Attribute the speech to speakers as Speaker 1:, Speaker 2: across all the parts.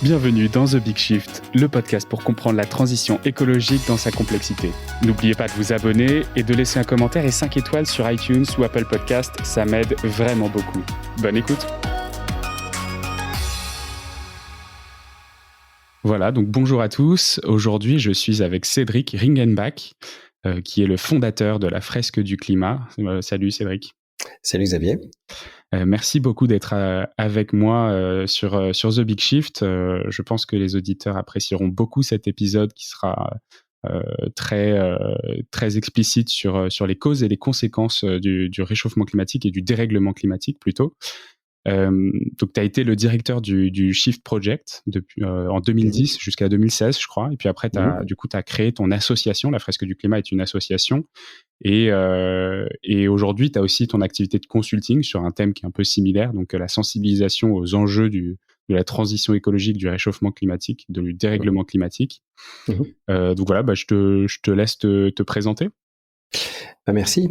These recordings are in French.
Speaker 1: Bienvenue dans The Big Shift, le podcast pour comprendre la transition écologique dans sa complexité. N'oubliez pas de vous abonner et de laisser un commentaire et 5 étoiles sur iTunes ou Apple Podcast, ça m'aide vraiment beaucoup. Bonne écoute. Voilà, donc bonjour à tous. Aujourd'hui, je suis avec Cédric Ringenbach, qui est le fondateur de la Fresque du Climat. Salut Cédric.
Speaker 2: Salut Xavier.
Speaker 1: Merci beaucoup d'être avec moi sur The Big Shift. Je pense que les auditeurs apprécieront beaucoup cet épisode qui sera très explicite sur les causes et les conséquences du réchauffement climatique et du dérèglement climatique plutôt. Donc, tu as été le directeur du Shift Project depuis, en 2010 jusqu'à 2016, je crois. Et puis après, tu as créé ton association. La Fresque du Climat est une association. Et aujourd'hui, tu as aussi ton activité de consulting sur un thème qui est un peu similaire, donc la sensibilisation aux enjeux de la transition écologique, du réchauffement climatique, du dérèglement climatique. Donc voilà, je te laisse te présenter.
Speaker 2: Merci.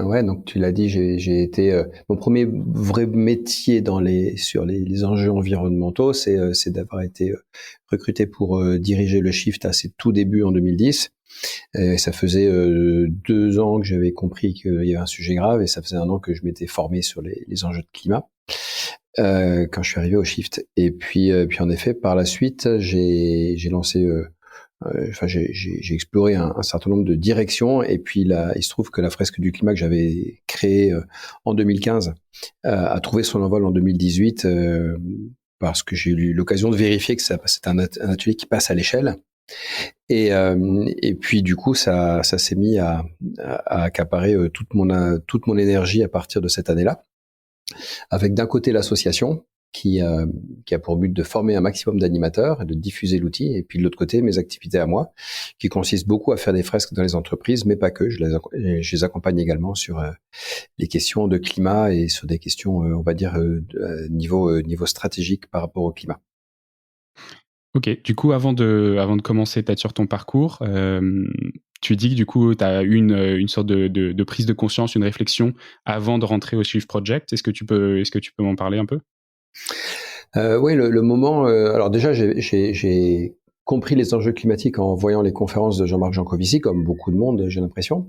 Speaker 2: Ouais, donc tu l'as dit, j'ai été mon premier vrai métier sur les enjeux environnementaux, c'est d'avoir été recruté pour diriger le Shift à ses tout débuts en 2010. Ça faisait 2 ans que j'avais compris qu'il y avait un sujet grave, et ça faisait 1 an que je m'étais formé sur les enjeux de climat quand je suis arrivé au Shift. Et puis en effet, par la suite, j'ai lancé j'ai exploré un certain nombre de directions, et puis là, il se trouve que la Fresque du Climat que j'avais créée en 2015 a trouvé son envol en 2018 parce que j'ai eu l'occasion de vérifier que c'est un atelier qui passe à l'échelle. Et puis du coup, ça s'est mis à accaparer toute mon énergie à partir de cette année-là, avec d'un côté l'association qui a pour but de former un maximum d'animateurs et de diffuser l'outil, et puis de l'autre côté, mes activités à moi, qui consistent beaucoup à faire des fresques dans les entreprises, mais pas que. Je les accompagne également sur les questions de climat et sur des questions, on va dire, niveau stratégique par rapport au climat.
Speaker 1: Ok, du coup, avant de commencer peut-être sur ton parcours, tu dis que du coup, tu as eu une sorte de prise de conscience, une réflexion avant de rentrer au Shift Project. Est-ce que tu peux m'en parler un peu ?
Speaker 2: Oui, le moment. Alors déjà, j'ai compris les enjeux climatiques en voyant les conférences de Jean-Marc Jancovici, comme beaucoup de monde, j'ai l'impression.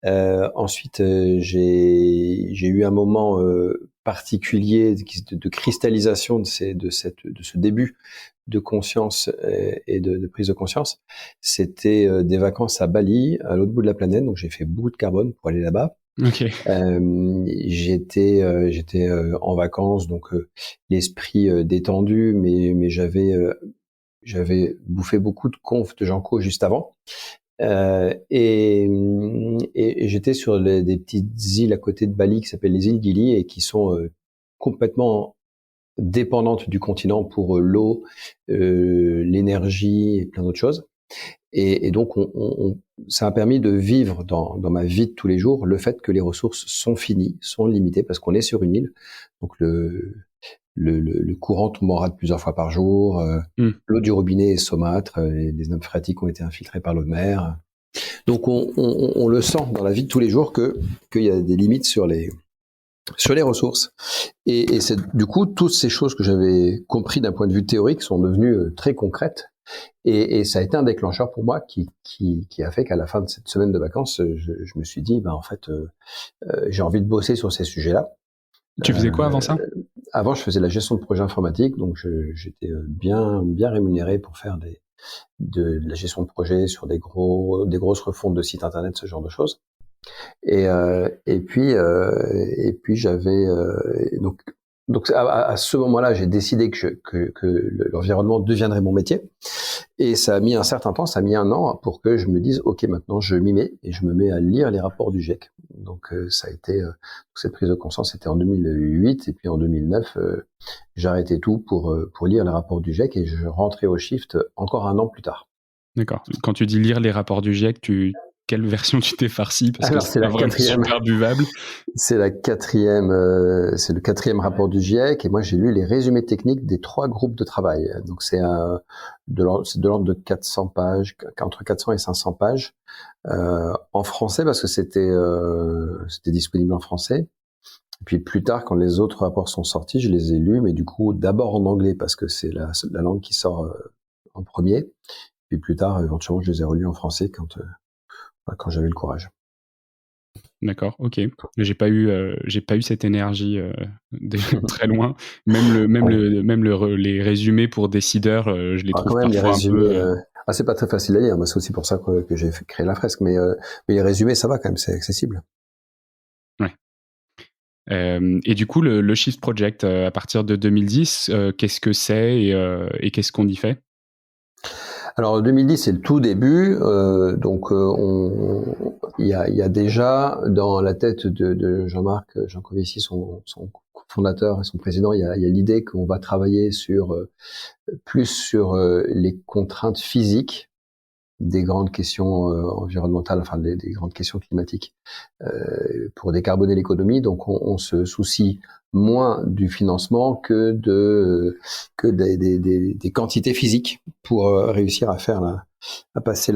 Speaker 2: Ensuite, j'ai eu un moment particulier de cristallisation de ce début de conscience et de prise de conscience. C'était des vacances à Bali, à l'autre bout de la planète, donc j'ai fait beaucoup de carbone pour aller là-bas.
Speaker 1: Okay.
Speaker 2: J'étais en vacances, donc l'esprit détendu, mais j'avais bouffé beaucoup de conf de Janco juste avant. Et j'étais sur des petites îles à côté de Bali qui s'appellent les îles Gili, et qui sont complètement dépendantes du continent pour l'eau, l'énergie et plein d'autres choses. Et donc, ça a permis de vivre dans ma vie de tous les jours le fait que les ressources sont finies, sont limitées, parce qu'on est sur une île. Donc, le courant tombe en rade plusieurs fois par jour. L'eau du robinet est saumâtre. Les nappes phréatiques ont été infiltrées par l'eau de mer. Donc, on le sent dans la vie de tous les jours qu'il y a des limites sur les ressources. Et c'est du coup toutes ces choses que j'avais compris d'un point de vue théorique sont devenues très concrètes. Et ça a été un déclencheur pour moi qui a fait qu'à la fin de cette semaine de vacances, je me suis dit, en fait, j'ai envie de bosser sur ces sujets-là.
Speaker 1: Tu faisais quoi avant ça ?
Speaker 2: Avant, je faisais la gestion de projets informatiques, donc j'étais bien rémunéré pour faire de la gestion de projets sur des grosses refontes de sites internet, ce genre de choses. Et puis j'avais donc à ce moment-là, j'ai décidé que l'environnement deviendrait mon métier, et ça a mis un certain temps, ça a mis 1 an pour que je me dise ok, maintenant je m'y mets, et je me mets à lire les rapports du GIEC. Donc ça a été cette prise de conscience, c'était en 2008, et puis en 2009 j'arrêtais tout pour lire les rapports du GIEC, et je rentrais au Shift encore 1 an plus tard.
Speaker 1: D'accord. Quand tu dis lire les rapports du GIEC, quelle version tu t'es farci ? Parce que c'est la 4e. Super buvable.
Speaker 2: C'est la 4e, c'est le 4e rapport du GIEC, et moi j'ai lu les résumés techniques des 3 groupes de travail. Donc c'est de l'ordre de 400 pages, entre 400 et 500 pages, en français, parce que c'était disponible en français. Et puis plus tard, quand les autres rapports sont sortis, je les ai lus, mais du coup d'abord en anglais parce que c'est la langue qui sort en premier. Puis plus tard, éventuellement, je les ai relus en français quand j'avais le courage.
Speaker 1: D'accord, ok. J'ai pas eu cette énergie de très loin. Les résumés pour décideurs, je les trouve
Speaker 2: Quand même, les
Speaker 1: parfois un
Speaker 2: résumés,
Speaker 1: peu.
Speaker 2: c'est pas très facile à lire. Moi, c'est aussi pour ça que j'ai créé la fresque. Mais les résumés, ça va quand même, c'est accessible.
Speaker 1: Ouais. Et du coup, le Shift Project, à partir de 2010, qu'est-ce que c'est et qu'est-ce qu'on y fait?
Speaker 2: Alors 2010, c'est le tout début, il y a déjà dans la tête de Jean-Marc Jancovici, son fondateur et son président, il y a l'idée qu'on va travailler plus sur les contraintes physiques des grandes questions environnementales, enfin des grandes questions climatiques, pour décarboner l'économie. Donc on se soucie moins du financement que des quantités physiques pour réussir à passer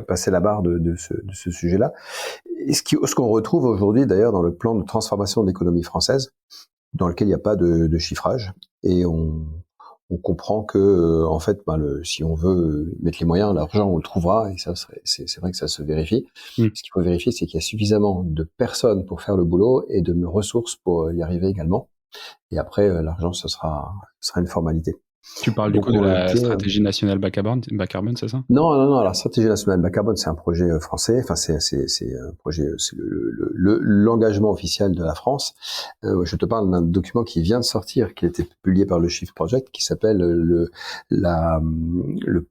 Speaker 2: passer la barre de ce sujet-là. Et ce qu'on retrouve aujourd'hui d'ailleurs dans le plan de transformation de l'économie française, dans lequel il n'y a pas de chiffrage, et on comprend que en fait, si on veut mettre les moyens, l'argent on le trouvera, et c'est vrai que ça se vérifie. Ce qu'il faut vérifier, c'est qu'il y a suffisamment de personnes pour faire le boulot et de ressources pour y arriver également. Et après, l'argent, ce sera une formalité.
Speaker 1: Tu parles du coup de la stratégie nationale bas carbone, c'est ça?
Speaker 2: Non. La stratégie nationale bas carbone, c'est un projet français. Enfin, c'est un projet, c'est l'engagement officiel de la France. Je te parle d'un document qui vient de sortir, qui a été publié par le Shift Project, qui s'appelle le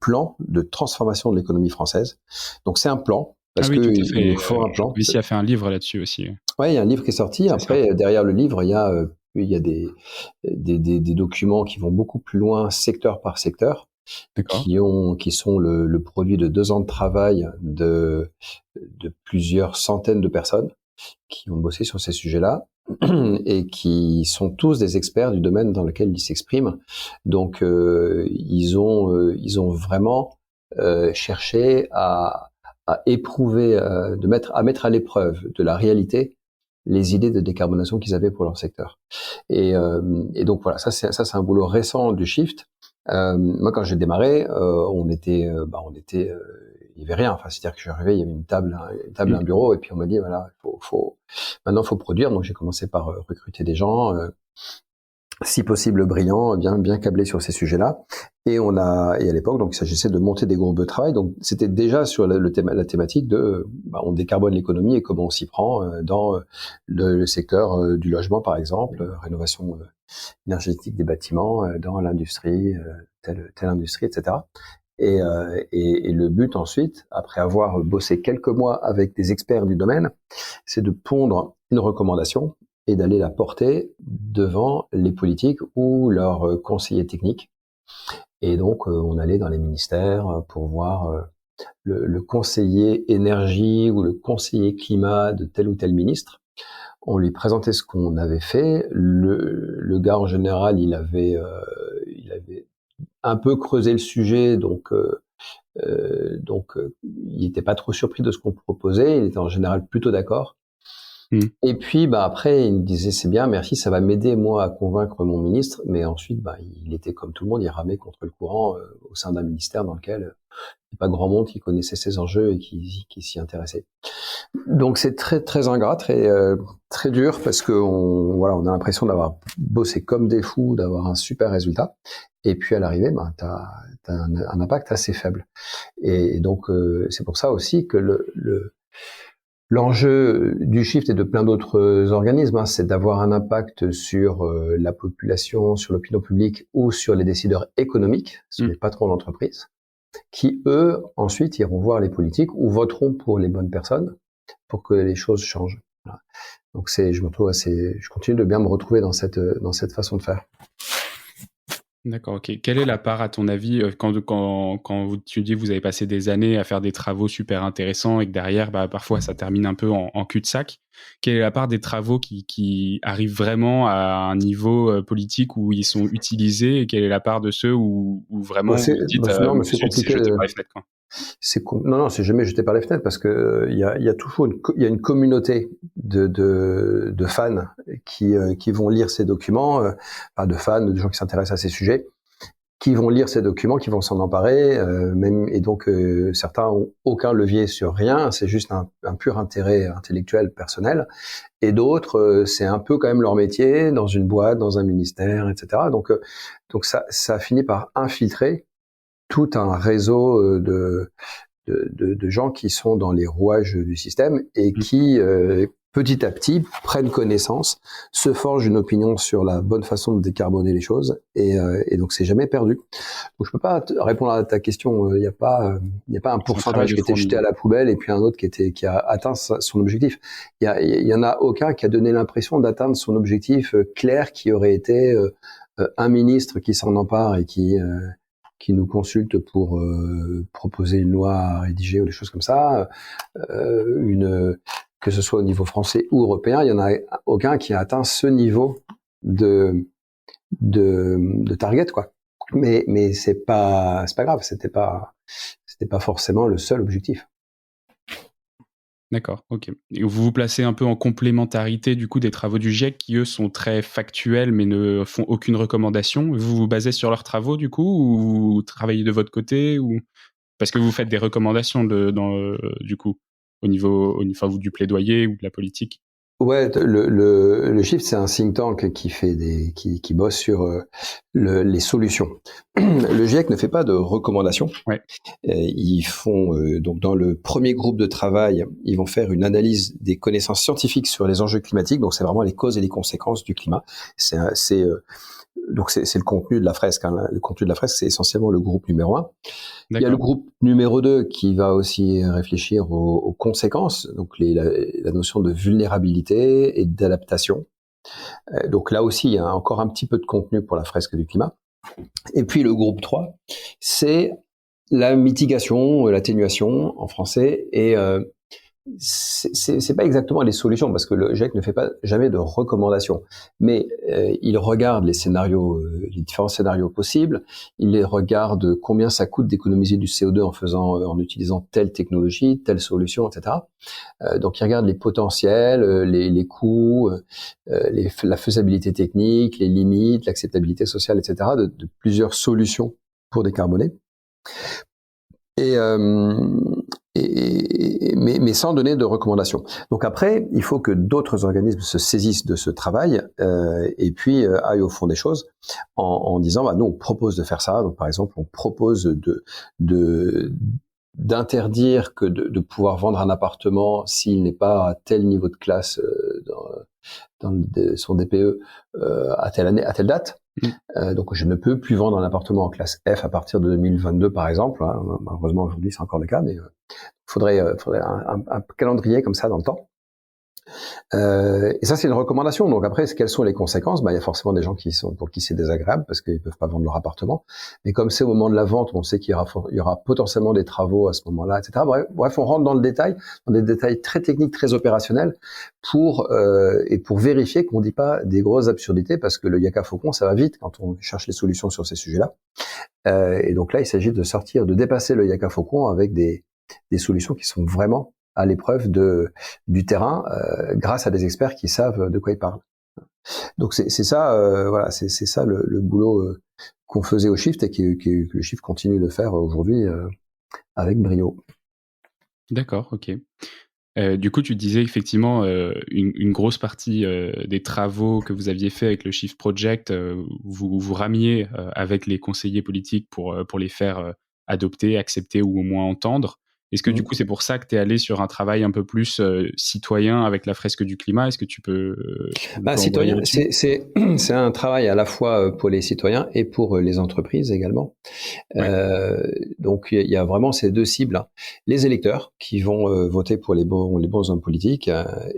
Speaker 2: plan de transformation de l'économie française. Donc, c'est un plan. Parce que il nous faut un plan.
Speaker 1: Ici a fait un livre là-dessus aussi.
Speaker 2: Ouais, il y a un livre qui est sorti. Après, derrière le livre, il y a des documents qui vont beaucoup plus loin, secteur par secteur, qui sont le produit de 2 ans de travail de plusieurs centaines de personnes qui ont bossé sur ces sujets-là et qui sont tous des experts du domaine dans lequel ils s'expriment. Donc, ils ont vraiment cherché à éprouver, à mettre à l'épreuve de la réalité les idées de décarbonation qu'ils avaient pour leur secteur. Et donc voilà, ça c'est un boulot récent du Shift. Moi, quand j'ai démarré, il y avait rien. Enfin, c'est-à-dire que je suis arrivé, il y avait une table, un bureau, et puis on m'a dit voilà, maintenant faut produire. Donc j'ai commencé par recruter des gens, si possible brillants, bien câblés sur ces sujets-là. Et à l'époque, donc il s'agissait de monter des groupes de travail. Donc c'était déjà sur la thématique de on décarbone l'économie et comment on s'y prend dans le secteur du logement, par exemple, rénovation énergétique des bâtiments, dans l'industrie, telle industrie, etc. Et le but ensuite, après avoir bossé quelques mois avec des experts du domaine, c'est de pondre une recommandation et d'aller la porter devant les politiques ou leurs conseillers techniques. Et donc, on allait dans les ministères pour voir le conseiller énergie ou le conseiller climat de tel ou tel ministre. On lui présentait ce qu'on avait fait. Le gars, en général, il avait un peu creusé le sujet, donc il n'était pas trop surpris de ce qu'on proposait. Il était en général plutôt d'accord. Et puis, après, il me disait, c'est bien, merci, ça va m'aider, moi, à convaincre mon ministre. Mais ensuite, il était comme tout le monde, il ramait contre le courant au sein d'un ministère dans lequel il n'y a pas grand monde qui connaissait ces enjeux et qui s'y intéressait. Donc, c'est très, très ingrat, très dur, parce que on a l'impression d'avoir bossé comme des fous, d'avoir un super résultat. Et puis, à l'arrivée, t'as un impact assez faible. Et donc, c'est pour ça aussi que l'enjeu du Shift et de plein d'autres organismes, c'est d'avoir un impact sur la population, sur l'opinion publique ou sur les décideurs économiques, sur les patrons d'entreprise, qui, eux, ensuite, iront voir les politiques ou voteront pour les bonnes personnes pour que les choses changent. Voilà. Donc je continue de bien me retrouver dans cette façon de faire.
Speaker 1: D'accord, ok. Quelle est la part, à ton avis, quand tu dis que vous avez passé des années à faire des travaux super intéressants et que derrière, parfois, ça termine un peu en cul-de-sac, quelle est la part des travaux qui arrivent vraiment à un niveau politique où ils sont utilisés et quelle est la part de ceux où vraiment vous dites
Speaker 2: c'est compliqué. Non, c'est jamais jeté par les fenêtres parce que il y a toujours une communauté de fans qui vont lire ces documents, pas de fans, de gens qui s'intéressent à ces sujets, qui vont lire ces documents, qui vont s'en emparer, même, et donc certains ont aucun levier sur rien, c'est juste un pur intérêt intellectuel personnel, et d'autres c'est un peu quand même leur métier dans une boîte, dans un ministère, etc. Donc ça finit par infiltrer tout un réseau de gens qui sont dans les rouages du système et qui petit à petit prennent connaissance, se forgent une opinion sur la bonne façon de décarboner les choses, et donc c'est jamais perdu. Donc je peux pas répondre à ta question. Il n'y a pas un pourcentage qui était jeté à la poubelle et puis un autre qui a atteint son objectif. Il y en a aucun qui a donné l'impression d'atteindre son objectif clair, qui aurait été un ministre qui s'en empare et qui nous consulte pour proposer une loi à rédiger ou des choses comme ça, que ce soit au niveau français ou européen, il y en a aucun qui a atteint ce niveau de target, quoi. Mais c'est pas grave, c'était pas forcément le seul objectif.
Speaker 1: D'accord, ok. Et vous vous placez un peu en complémentarité du coup des travaux du GIEC qui eux sont très factuels mais ne font aucune recommandation. Vous vous basez sur leurs travaux du coup, ou vous travaillez de votre côté, ou parce que vous faites des recommandations du coup au niveau du plaidoyer ou de la politique?
Speaker 2: Ouais, le Shift, c'est un think tank qui bosse sur les solutions. Le GIEC ne fait pas de recommandations.
Speaker 1: Ouais.
Speaker 2: Ils font donc dans le premier groupe de travail, ils vont faire une analyse des connaissances scientifiques sur les enjeux climatiques. Donc c'est vraiment les causes et les conséquences du climat. Donc c'est le contenu de la fresque. Hein. Le contenu de la fresque, c'est essentiellement le groupe numéro 1. Il y a le groupe numéro 2 qui va aussi réfléchir aux conséquences, donc la notion de vulnérabilité et d'adaptation. Donc là aussi, il y a encore un petit peu de contenu pour la fresque du climat. Et puis le groupe 3, c'est la mitigation, l'atténuation en français, et c'est pas exactement les solutions, parce que le GIEC ne fait pas jamais de recommandations, mais il regarde les scénarios, les différents scénarios possibles. Il les regarde combien ça coûte d'économiser du CO2 en utilisant telle technologie, telle solution, etc. Donc il regarde les potentiels, les coûts, la faisabilité technique, les limites, l'acceptabilité sociale, etc. de plusieurs solutions pour décarboner. Mais sans donner de recommandations. Donc après, il faut que d'autres organismes se saisissent de ce travail et puis aillent au fond des choses en disant, bah, nous on propose de faire ça. Donc par exemple, on propose d'interdire que de pouvoir vendre un appartement s'il n'est pas à tel niveau de classe dans son DPE à telle année, à telle date. Donc je ne peux plus vendre un appartement en classe F à partir de 2022 par exemple. Hein. Malheureusement aujourd'hui c'est encore le cas, mais faudrait un calendrier comme ça dans le temps. Et ça c'est une recommandation. Donc après, quelles sont les conséquences? Il y a forcément des gens pour qui c'est désagréable parce qu'ils peuvent pas vendre leur appartement. Mais comme c'est au moment de la vente, on sait qu'il y aura potentiellement des travaux à ce moment-là, etc. Bref, on rentre dans le détail, dans des détails très techniques, très opérationnels, pour vérifier qu'on dit pas des grosses absurdités, parce que le Yaka Faucon, ça va vite quand on cherche les solutions sur ces sujets-là. Et donc là, il s'agit de dépasser le Yaka Faucon avec des solutions qui sont vraiment à l'épreuve du terrain, grâce à des experts qui savent de quoi ils parlent. Donc c'est ça, voilà, c'est ça le boulot qu'on faisait au Shift et que le Shift continue de faire aujourd'hui avec brio.
Speaker 1: D'accord, ok. Du coup, tu disais effectivement une grosse partie des travaux que vous aviez fait avec le Shift Project, vous ramiez avec les conseillers politiques pour les faire adopter, accepter ou au moins entendre. Est-ce que du coup, c'est pour ça que tu es allé sur un travail un peu plus citoyen avec la fresque du climat? Est-ce que tu peux...
Speaker 2: citoyen, c'est un travail à la fois pour les citoyens et pour les entreprises également. Ouais. Donc il y a vraiment ces deux cibles, hein. Les électeurs qui vont voter pour les bons hommes politiques,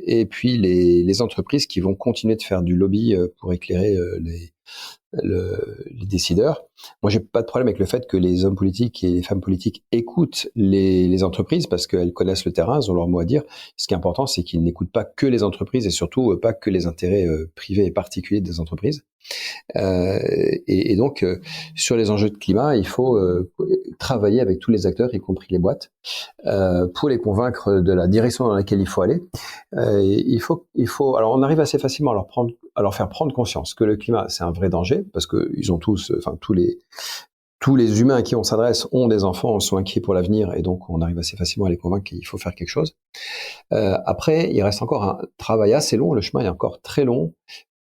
Speaker 2: et puis les entreprises qui vont continuer de faire du lobby pour éclairer les décideurs. Moi, j'ai pas de problème avec le fait que les hommes politiques et les femmes politiques écoutent les entreprises, parce qu'elles connaissent le terrain, elles ont leur mot à dire. Ce qui est important, c'est qu'ils n'écoutent pas que les entreprises et surtout pas que les intérêts privés et particuliers des entreprises. Et donc, sur les enjeux de climat, il faut travailler avec tous les acteurs, y compris les boîtes, pour les convaincre de la direction dans laquelle il faut aller. Il faut. Alors, on arrive assez facilement à leur faire prendre conscience que le climat, c'est un vrai danger, parce que ils ont tous, enfin tous les humains à qui on s'adresse ont des enfants, sont inquiets pour l'avenir, et donc on arrive assez facilement à les convaincre qu'il faut faire quelque chose. Après, il reste encore un travail assez long, le chemin est encore très long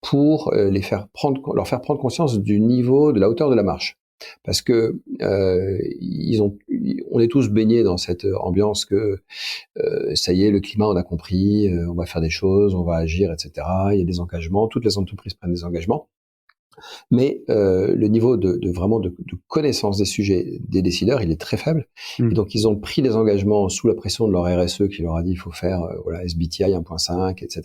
Speaker 2: pour leur faire prendre conscience du niveau, de la hauteur de la marche. Parce que on est tous baignés dans cette ambiance que ça y est, le climat, on a compris, on va faire des choses, on va agir, etc. Il y a des engagements, toutes les entreprises prennent des engagements. Mais le niveau de connaissance des sujets des décideurs, il est très faible. Et donc, ils ont pris des engagements sous la pression de leur RSE qui leur a dit il faut faire SBTI 1.5, etc.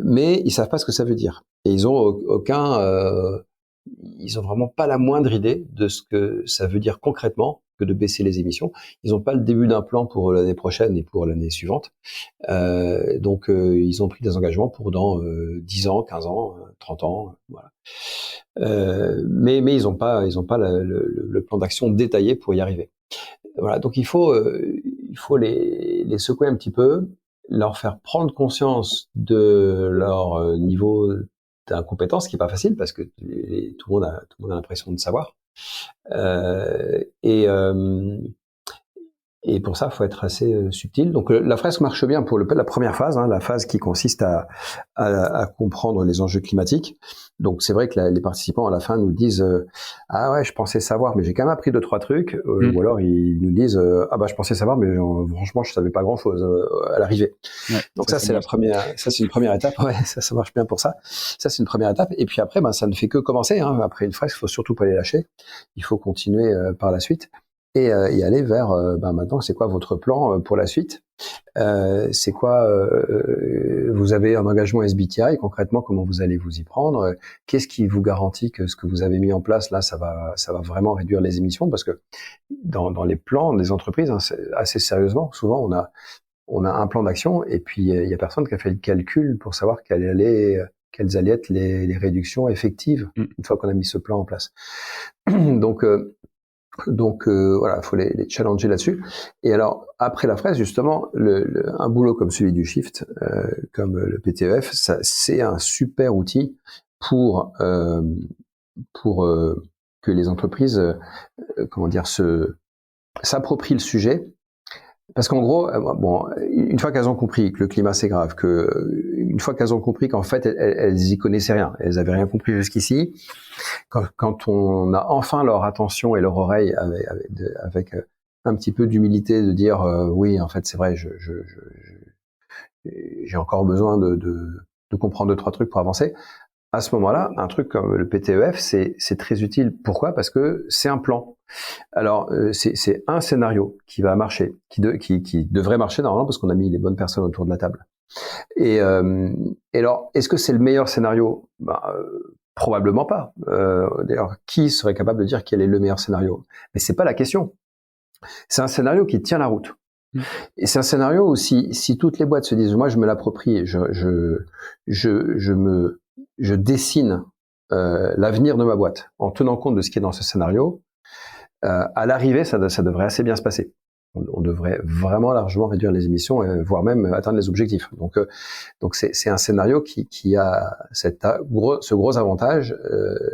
Speaker 2: Mais ils savent pas ce que ça veut dire. Et ils ont ils ont vraiment pas la moindre idée de ce que ça veut dire concrètement que de baisser les émissions. Ils n'ont pas le début d'un plan pour l'année prochaine et pour l'année suivante. Donc, ils ont pris des engagements pour dans 10 ans, 15 ans, 30 ans, voilà. Mais ils n'ont pas le plan d'action détaillé pour y arriver. Voilà, donc il faut les secouer un petit peu, leur faire prendre conscience de leur niveau d'incompétence, qui est pas facile parce que tout le monde a l'impression de savoir. Et pour ça, il faut être assez subtil. Donc la fresque marche bien pour la première phase, la phase qui consiste à comprendre les enjeux climatiques. Donc c'est vrai que les participants à la fin nous disent ah ouais, je pensais savoir, mais j'ai quand même appris 2-3 trucs. Ou alors ils nous disent ah bah je pensais savoir, mais franchement je savais pas grand chose à l'arrivée. Ouais, donc ça c'est la première, ça c'est une première étape. Ouais, ça marche bien pour ça. Ça c'est une première étape. Et puis après, ça ne fait que commencer. Après une fresque, il faut surtout pas les lâcher. Il faut continuer par la suite. Et y aller vers maintenant, c'est quoi votre plan pour la suite? C'est quoi vous avez un engagement SBTI, concrètement comment vous allez vous y prendre? Qu'est-ce qui vous garantit que ce que vous avez mis en place là, ça va vraiment réduire les émissions? Parce que dans les plans des entreprises, assez sérieusement, souvent on a un plan d'action et puis il y a personne qui a fait le calcul pour savoir quelles allaient être les réductions effectives une fois qu'on a mis ce plan en place. Donc voilà, il faut les challenger là-dessus. Et alors après la fresque, justement, un boulot comme celui du Shift, comme le PTEF, c'est un super outil pour que les entreprises, s'approprient le sujet. Parce qu'en gros, une fois qu'elles ont compris que le climat c'est grave, une fois qu'elles ont compris qu'en fait elles y connaissaient rien, elles avaient rien compris jusqu'ici, quand on a enfin leur attention et leur oreille avec un petit peu d'humilité de dire oui, en fait c'est vrai, j'ai encore besoin de comprendre 2-3 trucs pour avancer. À ce moment-là, un truc comme le PTEF, c'est très utile. Pourquoi? Parce que c'est un plan. Alors, c'est un scénario qui va marcher, qui devrait marcher normalement parce qu'on a mis les bonnes personnes autour de la table. Et alors, est-ce que c'est le meilleur scénario? Probablement pas. D'ailleurs, qui serait capable de dire quel est le meilleur scénario? Mais c'est pas la question. C'est un scénario qui tient la route. Et c'est un scénario où si toutes les boîtes se disent, moi je me l'approprie, je dessine l'avenir de ma boîte en tenant compte de ce qui est dans ce scénario, à l'arrivée, ça devrait assez bien se passer. On devrait vraiment largement réduire les émissions, voire même atteindre les objectifs. Donc c'est un scénario qui a ce gros avantage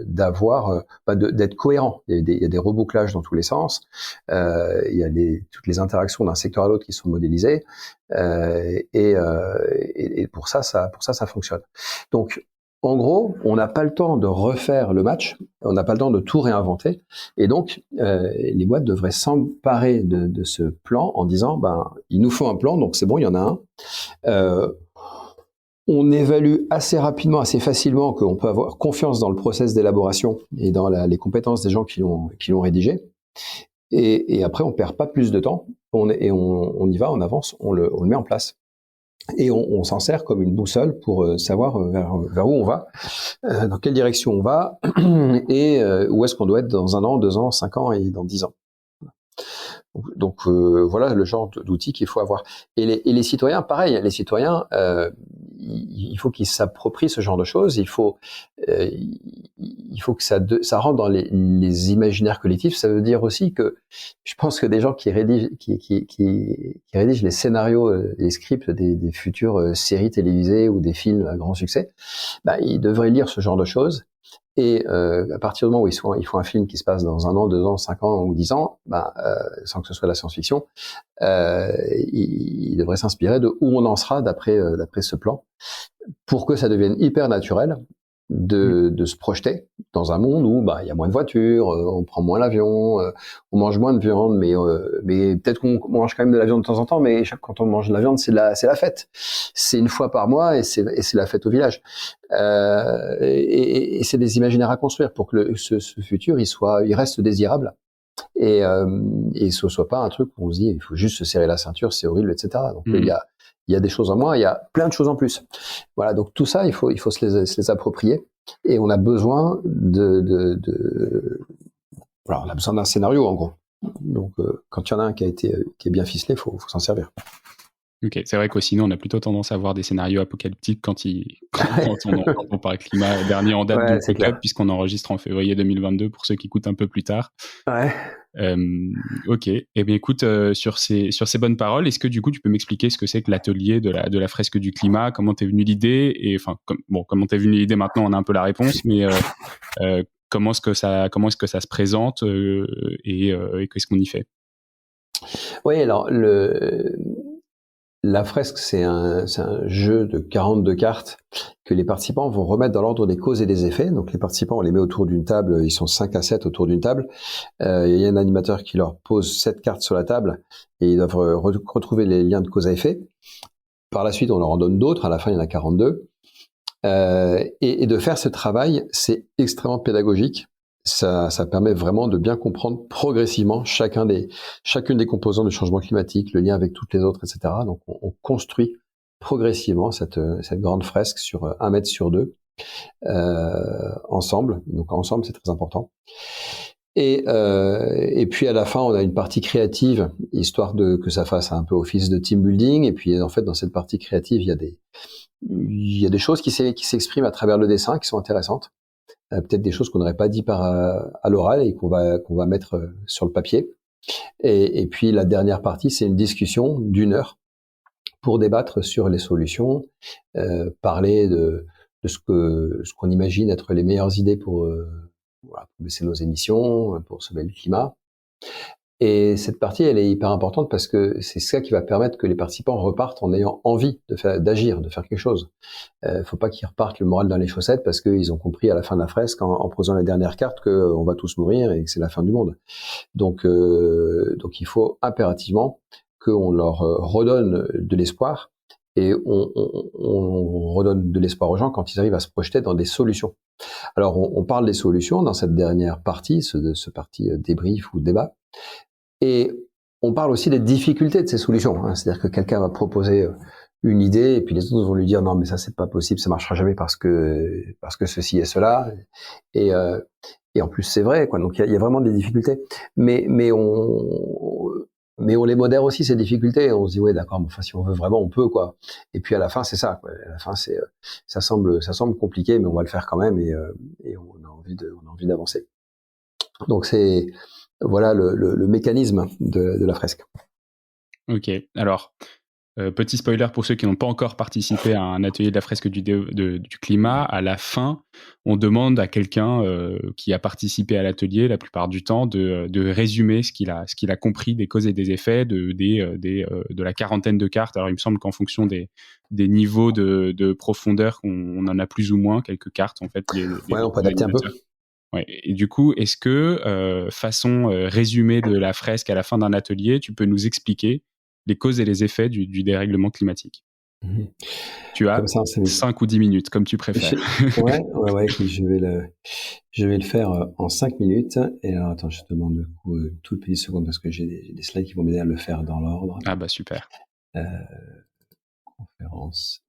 Speaker 2: d'être cohérent. Il y a des rebouclages dans tous les sens. Il y a toutes les interactions d'un secteur à l'autre qui sont modélisées. Et pour ça fonctionne. Donc en gros, on n'a pas le temps de refaire le match, on n'a pas le temps de tout réinventer, et donc les boîtes devraient s'emparer de ce plan en disant, il nous faut un plan, donc c'est bon, il y en a un. On évalue assez rapidement, assez facilement qu'on peut avoir confiance dans le process d'élaboration et dans les compétences des gens qui l'ont rédigé, et après on perd pas plus de temps, on y va, on avance, on le met en place. Et on s'en sert comme une boussole pour savoir vers où on va, dans quelle direction on va, et où est-ce qu'on doit être dans 1 an, 2 ans, 5 ans et dans 10 ans. Voilà le genre d'outils qu'il faut avoir. Et les citoyens, pareil, les citoyens, il faut qu'ils s'approprient ce genre de choses. Il faut que ça rentre dans les imaginaires collectifs. Ça veut dire aussi que je pense que des gens qui rédigent les scénarios, les scripts des futures séries télévisées ou des films à grand succès, ils devraient lire ce genre de choses. Et à partir du moment où ils font un film qui se passe dans 1 an, 2 ans, 5 ans ou 10 ans, sans que ce soit de la science-fiction, ils devraient s'inspirer de où on en sera d'après ce plan, pour que ça devienne hyper naturel de se projeter dans un monde où il y a moins de voitures, on prend moins l'avion, on mange moins de viande, mais peut-être qu'on mange quand même de la viande de temps en temps, mais quand on mange de la viande, c'est la fête. C'est 1 fois par mois et c'est la fête au village. Et c'est des imaginaires à construire pour que ce futur il reste désirable et ce soit pas un truc où on se dit il faut juste se serrer la ceinture, c'est horrible, etc. Donc il y a des choses en moins, il y a plein de choses en plus. Voilà, donc tout ça, il faut se les approprier. Et on a besoin voilà, on a besoin d'un scénario, en gros. Donc, quand il y en a un qui est bien ficelé, faut s'en servir.
Speaker 1: Ok, c'est vrai qu'au sinon, on a plutôt tendance à voir des scénarios apocalyptiques quand on parle climat. Dernier en date du club, puisqu'on enregistre en février 2022, pour ceux qui écoutent un peu plus tard.
Speaker 2: Ouais.
Speaker 1: Ok. Eh bien, écoute, sur ces bonnes paroles, est-ce que du coup, tu peux m'expliquer ce que c'est que l'atelier de la fresque du climat, comment t'es venue l'idée, et enfin, comment t'es venue l'idée maintenant, on a un peu la réponse, mais comment est-ce que ça se présente et qu'est-ce qu'on y fait?
Speaker 2: Oui, alors la fresque, c'est un jeu de 42 cartes que les participants vont remettre dans l'ordre des causes et des effets. Donc les participants, on les met autour d'une table, ils sont 5 à 7 autour d'une table. Il y a un animateur qui leur pose 7 cartes sur la table et ils doivent retrouver les liens de cause à effet. Par la suite, on leur en donne d'autres, à la fin il y en a 42. Et de faire ce travail, c'est extrêmement pédagogique. Ça permet vraiment de bien comprendre progressivement chacune des composantes du changement climatique, le lien avec toutes les autres, etc. Donc, on construit progressivement cette grande fresque sur 1 mètre sur 2, ensemble. Donc, ensemble, c'est très important. Et puis à la fin, on a une partie créative, histoire que ça fasse un peu office de team building. Et puis, en fait, dans cette partie créative, il y a des choses qui s'expriment à travers le dessin qui sont intéressantes. Peut-être des choses qu'on n'aurait pas dit à l'oral et qu'on va mettre sur le papier. Et puis la dernière partie, c'est une discussion d'1 heure pour débattre sur les solutions, parler de ce qu'on imagine être les meilleures idées pour baisser nos émissions, pour sauver le climat. Et cette partie, elle est hyper importante parce que c'est ça qui va permettre que les participants repartent en ayant envie d'agir, de faire quelque chose. Faut pas qu'ils repartent le moral dans les chaussettes parce qu'ils ont compris à la fin de la fresque, en posant les dernières cartes, qu'on va tous mourir et que c'est la fin du monde. Donc il faut impérativement qu'on leur redonne de l'espoir, et on redonne de l'espoir aux gens quand ils arrivent à se projeter dans des solutions. Alors on parle des solutions dans cette dernière partie, ce parti débrief ou débat. Et on parle aussi des difficultés de ces solutions. C'est-à-dire que quelqu'un va proposer une idée et puis les autres vont lui dire non mais ça c'est pas possible, ça marchera jamais parce que ceci et cela. Et en plus c'est vrai quoi. Donc il y a vraiment des difficultés. Mais on les modère aussi ces difficultés. On se dit ouais d'accord, mais enfin si on veut vraiment on peut quoi. Et puis à la fin c'est ça quoi. À la fin c'est ça semble compliqué mais on va le faire quand même et on a envie d'avancer. Donc c'est voilà le mécanisme de la fresque.
Speaker 1: Ok, alors, petit spoiler pour ceux qui n'ont pas encore participé à un atelier de la fresque du climat, à la fin, on demande à quelqu'un qui a participé à l'atelier, la plupart du temps, de résumer ce qu'il a compris des causes et des effets de la quarantaine de cartes. Alors il me semble qu'en fonction des niveaux de profondeur, on en a plus ou moins quelques cartes en fait.
Speaker 2: On peut adapter un peu.
Speaker 1: Ouais. Et du coup, est-ce que, façon résumée de la fresque à la fin d'un atelier, tu peux nous expliquer les causes et les effets du dérèglement climatique? Tu as 5 ou 10 minutes, comme tu préfères.
Speaker 2: Ouais, écoute, je vais le faire en 5 minutes. Et alors, attends, je te demande du coup une toute petite seconde parce que j'ai des slides qui vont m'aider à le faire dans l'ordre.
Speaker 1: Ah bah super.
Speaker 2: Conférence.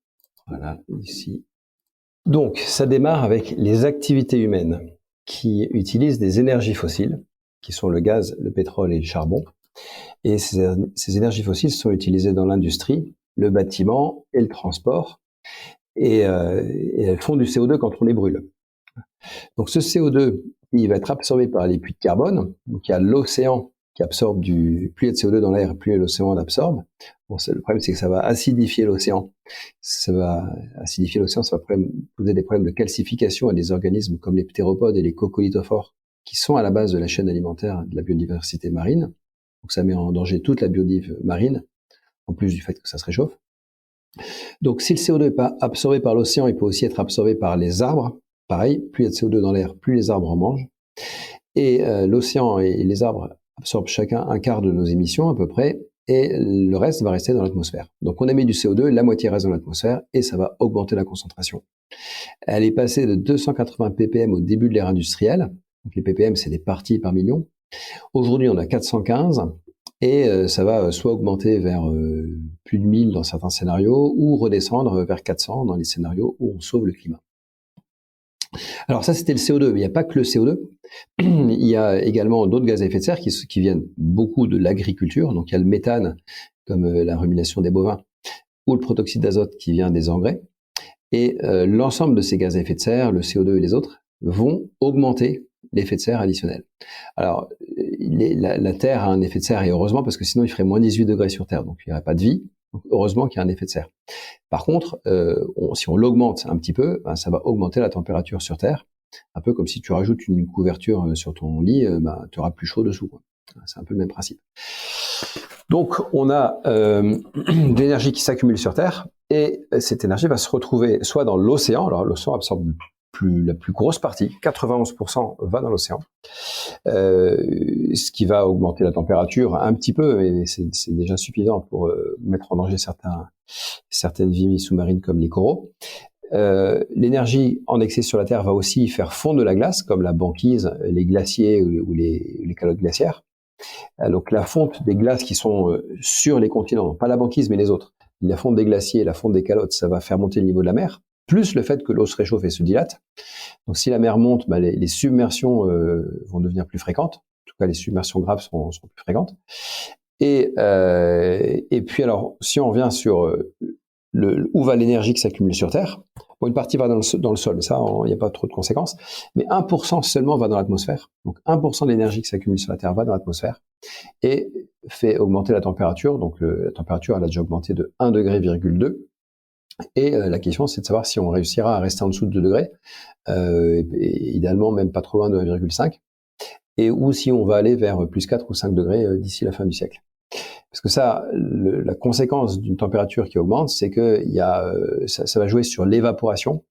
Speaker 2: Voilà, ici. Donc, ça démarre avec les activités humaines qui utilisent des énergies fossiles, qui sont le gaz, le pétrole et le charbon, Et ces énergies fossiles sont utilisées dans l'industrie, le bâtiment et le transport. Et elles font du CO2 quand on les brûle. Donc ce CO2, il va être absorbé par les puits de carbone. Donc il y a l'océan qui absorbe plus il y a de CO2 dans l'air, plus l'océan l'absorbe. Bon, le problème, c'est que ça va acidifier l'océan. Ça va poser des problèmes de calcification à des organismes comme les ptéropodes et les coccolithophores, qui sont à la base de la chaîne alimentaire de la biodiversité marine. Donc ça met en danger toute la biodiversité marine, en plus du fait que ça se réchauffe. Donc si le CO2 n'est pas absorbé par l'océan, il peut aussi être absorbé par les arbres. Pareil, plus il y a de CO2 dans l'air, plus les arbres en mangent. Et l'océan et les arbres absorbent chacun un quart de nos émissions à peu près, et le reste va rester dans l'atmosphère. Donc on émet du CO2, la moitié reste dans l'atmosphère, et ça va augmenter la concentration. Elle est passée de 280 ppm au début de l'ère industrielle. Donc les ppm, c'est des parties par million. Aujourd'hui, on a 415, et ça va soit augmenter vers plus de 1000 dans certains scénarios, ou redescendre vers 400 dans les scénarios où on sauve le climat. Alors ça, c'était le CO2, mais il n'y a pas que le CO2. Il y a également d'autres gaz à effet de serre qui viennent beaucoup de l'agriculture. Donc il y a le méthane, comme la rumination des bovins, ou le protoxyde d'azote qui vient des engrais. Et l'ensemble de ces gaz à effet de serre, le CO2 et les autres, vont augmenter l'effet de serre additionnel. Alors, la Terre a un effet de serre, et heureusement, parce que sinon il ferait moins 18 degrés sur Terre, donc il n'y aurait pas de vie. Donc, heureusement qu'il y a un effet de serre. Par contre, si on l'augmente un petit peu, ça va augmenter la température sur Terre. Un peu comme si tu rajoutes une couverture sur ton lit, tu auras plus chaud dessous, quoi. C'est un peu le même principe. Donc, on a de l'énergie qui s'accumule sur Terre, et cette énergie va se retrouver soit dans l'océan. Alors, l'océan absorbe la plus grosse partie, 91% va dans l'océan, ce qui va augmenter la température un petit peu, mais c'est déjà suffisant pour mettre en danger certaines vies sous-marines comme les coraux. L'énergie en excès sur la Terre va aussi faire fondre de la glace, comme la banquise, les glaciers ou les calottes glaciaires. Donc la fonte des glaces qui sont sur les continents, pas la banquise mais les autres, la fonte des glaciers, la fonte des calottes, ça va faire monter le niveau de la mer, plus le fait que l'eau se réchauffe et se dilate. Donc si la mer monte, les submersions vont devenir plus fréquentes. En tout cas, les submersions graves sont plus fréquentes. Et puis alors, si on revient sur où va l'énergie qui s'accumule sur Terre, bon, une partie va dans le sol, ça, il n'y a pas trop de conséquences, mais 1% seulement va dans l'atmosphère. Donc 1% de l'énergie qui s'accumule sur la Terre va dans l'atmosphère et fait augmenter la température. Donc la température, elle a déjà augmenté de 1,2 degré. Et la question, c'est de savoir si on réussira à rester en dessous de 2 degrés, et idéalement même pas trop loin de 1,5, ou si on va aller vers plus 4 ou 5 degrés d'ici la fin du siècle. Parce que ça, la conséquence d'une température qui augmente, c'est que ça va jouer sur l'évaporation,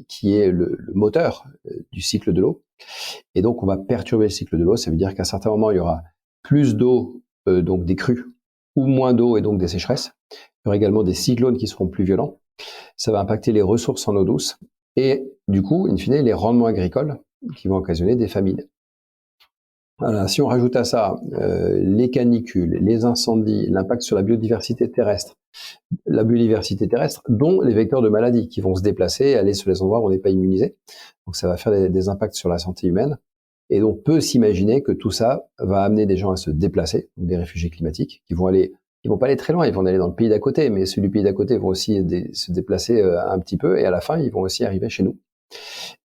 Speaker 2: qui est le moteur du cycle de l'eau. Et donc, on va perturber le cycle de l'eau. Ça veut dire qu'à certains moments, il y aura plus d'eau, donc des crues, ou moins d'eau et donc des sécheresses. Il y aura également des cyclones qui seront plus violents. Ça va impacter les ressources en eau douce et du coup, in fine, les rendements agricoles qui vont occasionner des famines. Voilà, si on rajoute à ça les canicules, les incendies, l'impact sur la biodiversité terrestre, dont les vecteurs de maladies qui vont se déplacer et aller sur les endroits où on n'est pas immunisé. Donc ça va faire des impacts sur la santé humaine. Et donc, on peut s'imaginer que tout ça va amener des gens à se déplacer, des réfugiés climatiques, ils vont pas aller très loin, ils vont aller dans le pays d'à côté, mais ceux du pays d'à côté vont aussi se déplacer un petit peu, et à la fin, ils vont aussi arriver chez nous.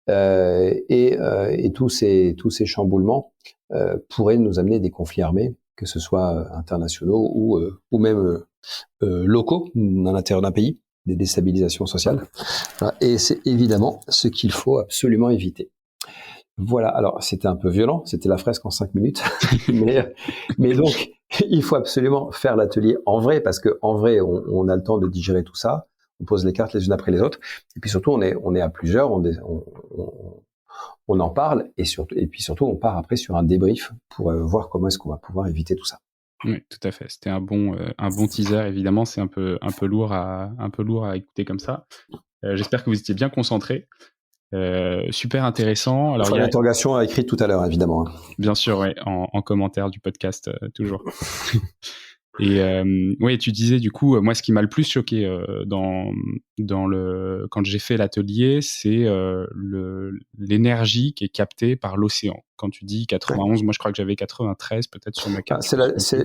Speaker 2: Et tous ces chamboulements pourraient nous amener des conflits armés, que ce soit internationaux ou même locaux, à l'intérieur d'un pays, des déstabilisations sociales. Voilà. Et c'est évidemment ce qu'il faut absolument éviter. Voilà, alors c'était un peu violent, c'était la fresque en 5 minutes, mais donc il faut absolument faire l'atelier en vrai, parce que en vrai on a le temps de digérer tout ça, on pose les cartes les unes après les autres, et puis surtout on est à plusieurs, on en parle, et puis surtout on part après sur un débrief pour voir comment est-ce qu'on va pouvoir éviter tout ça.
Speaker 1: Oui, tout à fait. C'était un bon teaser. Évidemment, c'est un peu lourd à écouter comme ça. J'espère que vous étiez bien concentrés. Super intéressant.
Speaker 2: Alors, il y a l'interrogation écrite tout à l'heure, évidemment.
Speaker 1: Bien sûr, ouais, en commentaire du podcast, toujours. Et ouais, tu disais du coup, moi, ce qui m'a le plus choqué quand j'ai fait l'atelier, c'est l'énergie qui est captée par l'océan. Quand tu dis 91, moi je crois que j'avais 93 peut-être sur ma carte.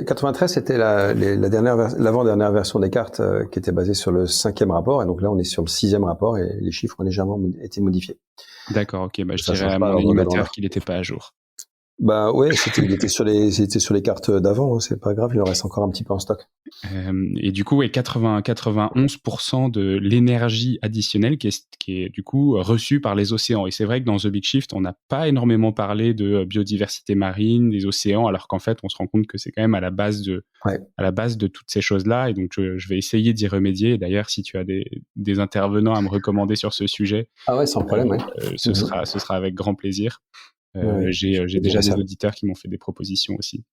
Speaker 2: 93, c'était l'avant-dernière version des cartes qui était basée sur le 5e rapport, et donc là on est sur le 6e rapport et les chiffres ont légèrement été modifiés.
Speaker 1: D'accord, ok, bah, je
Speaker 2: Ça
Speaker 1: dirais
Speaker 2: change
Speaker 1: à
Speaker 2: pas
Speaker 1: mon
Speaker 2: l'ordre de
Speaker 1: animateur
Speaker 2: grandeur.
Speaker 1: qu'il n'était pas à jour.
Speaker 2: Bah ouais, c'était sur les cartes d'avant, hein, c'est pas grave, il en reste encore un petit peu en stock.
Speaker 1: Et du coup, ouais, 91% de l'énergie additionnelle qui est du coup reçue par les océans. Et c'est vrai que dans The Big Shift, on n'a pas énormément parlé de biodiversité marine, des océans, alors qu'en fait, on se rend compte que c'est quand même à la base de toutes ces choses-là. Et donc, je vais essayer d'y remédier. Et d'ailleurs, si tu as des intervenants à me recommander sur ce sujet,
Speaker 2: Ah ouais, sans problème, ouais.
Speaker 1: ce sera avec grand plaisir.
Speaker 2: Ouais,
Speaker 1: j'ai déjà des auditeurs qui m'ont fait des propositions aussi.